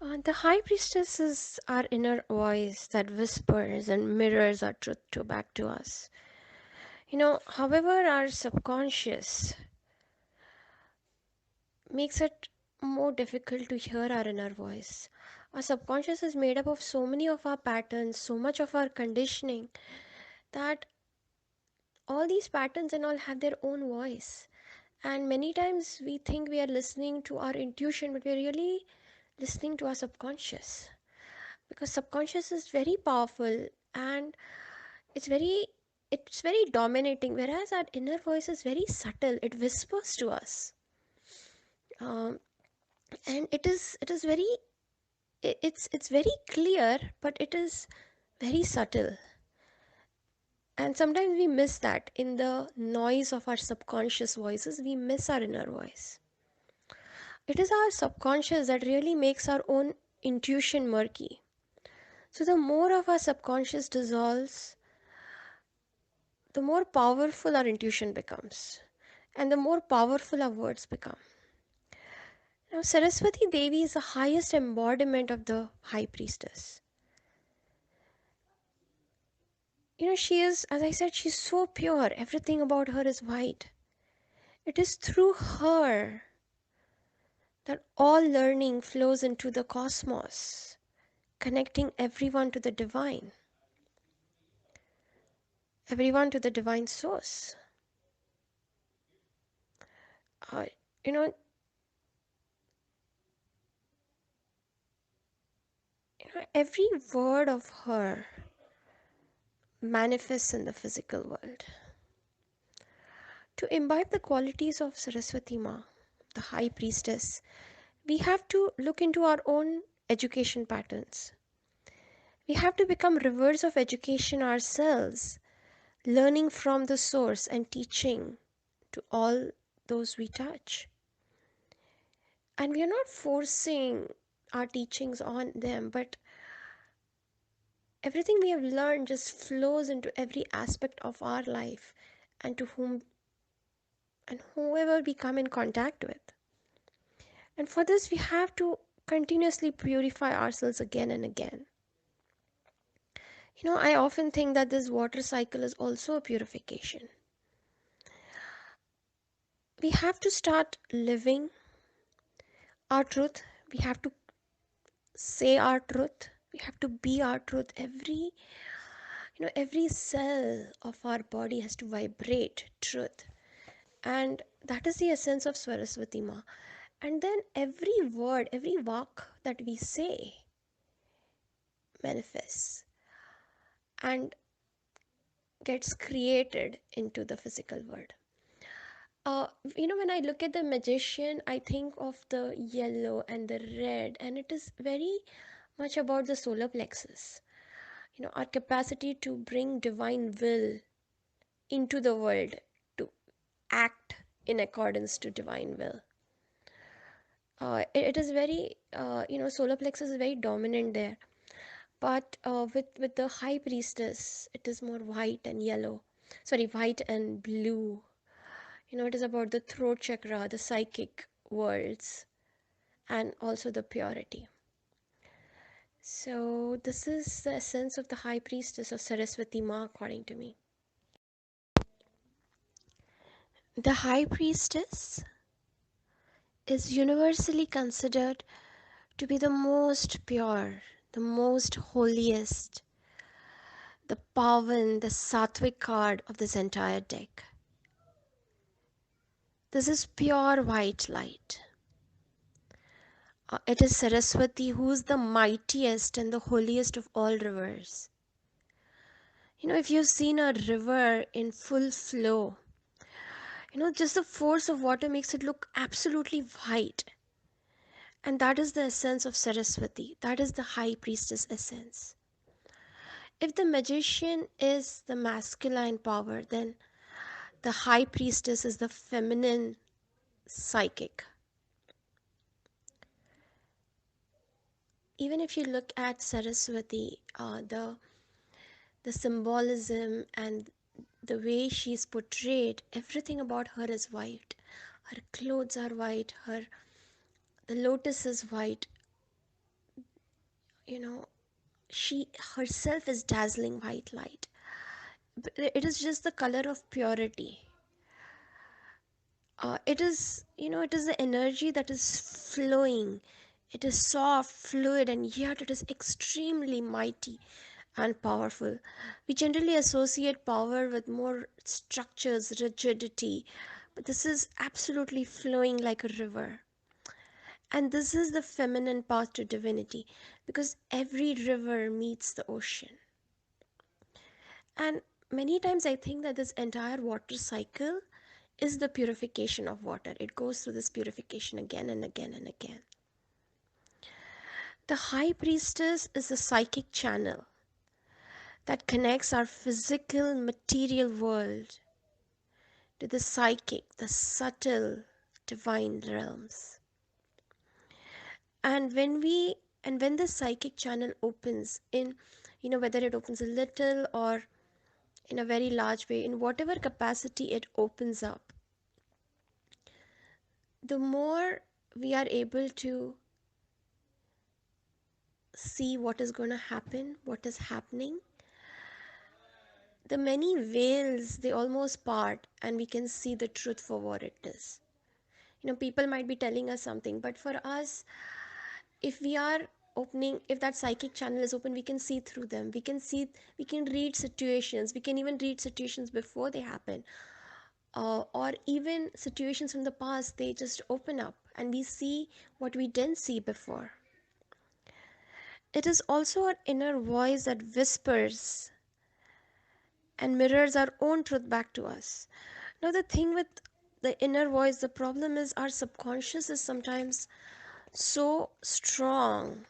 The High Priestess is our inner voice that whispers and mirrors our truth back to us. However, our subconscious makes it more difficult to hear our inner voice. Our subconscious is made up of so many of our patterns, so much of our conditioning, that all these patterns and all have their own voice. And many times we think we are listening to our intuition, but we're really listening to our subconscious. Because subconscious is very powerful, and it's very it's very dominating, whereas our inner voice is very subtle. It whispers to us, um, and it is very it's very clear, but it is very subtle. And sometimes we miss that in the noise of our subconscious voices. We miss our inner voice. It is our subconscious that really makes our own intuition murky. So the more of our subconscious dissolves, the more powerful our intuition becomes, and the more powerful our words become. Now, Saraswati Devi is the highest embodiment of the High Priestess. She is, as I said, she's so pure. Everything about her is white. It is through her that all learning flows into the cosmos, connecting everyone to the divine source. Uh, you know, every word of her manifests in the physical world. To imbibe the qualities of Saraswati Ma, the High Priestess, we have to look into our own education patterns. We have to become rivers of education ourselves, learning from the source and teaching to all those we touch. And we are not forcing our teachings on them, but everything we have learned just flows into every aspect of our life and to whom and whoever we come in contact with. And for this, we have to continuously purify ourselves again and again. I often think that this water cycle is also a purification. We have to start living our truth. We have to say our truth. We have to be our truth. Every cell of our body has to vibrate truth. And that is the essence of Saraswati Ma. And then every word, every vak that we say manifests and gets created into the physical world. When I look at the magician, I think of the yellow and the red, and it is very much about the solar plexus. Our capacity to bring divine will into the world, to act in accordance to divine will. It is very, solar plexus is very dominant there. But with the High Priestess, it is more white and yellow. Sorry, white and blue. It is about the throat chakra, the psychic worlds, and also the purity. So, this is the essence of the High Priestess of Saraswati Ma, according to me. The High Priestess is universally considered to be the most pure, the most holiest, the pavan, the sattvic card of this entire deck. This is pure white light. It is Saraswati who is the mightiest and the holiest of all rivers. If you've seen a river in full flow, just the force of water makes it look absolutely white. And that is the essence of Saraswati. That is the High Priestess essence. If the magician is the masculine power, then the High Priestess is the feminine psychic. Even if you look at Saraswati, the symbolism and the way she's portrayed, everything about her is white. Her clothes are white, the lotus is white, you know, she herself is dazzling white light. It is just the color of purity. It is, it is the energy that is flowing. It is soft, fluid, and yet it is extremely mighty and powerful. We generally associate power with more structures, rigidity, but this is absolutely flowing like a river. And this is the feminine path to divinity, because every river meets the ocean. And many times I think that this entire water cycle is the purification of water. It goes through this purification again and again and again. The High Priestess is a psychic channel that connects our physical material world to the psychic, the subtle divine realms. And when the psychic channel opens in, whether it opens a little or in a very large way, in whatever capacity it opens up, the more we are able to see what is going to happen, what is happening, the many veils they almost part and we can see the truth for what it is. People might be telling us something, but for us, if we are opening, if that psychic channel is open, we can see through them. We can read situations. We can even read situations before they happen, or even situations from the past. They just open up and we see what we didn't see before. It is also our inner voice that whispers and mirrors our own truth back to us. Now, the thing with the inner voice, the problem is our subconscious is sometimes so strong,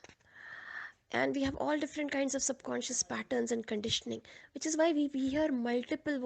and we have all different kinds of subconscious patterns and conditioning, which is why we hear multiple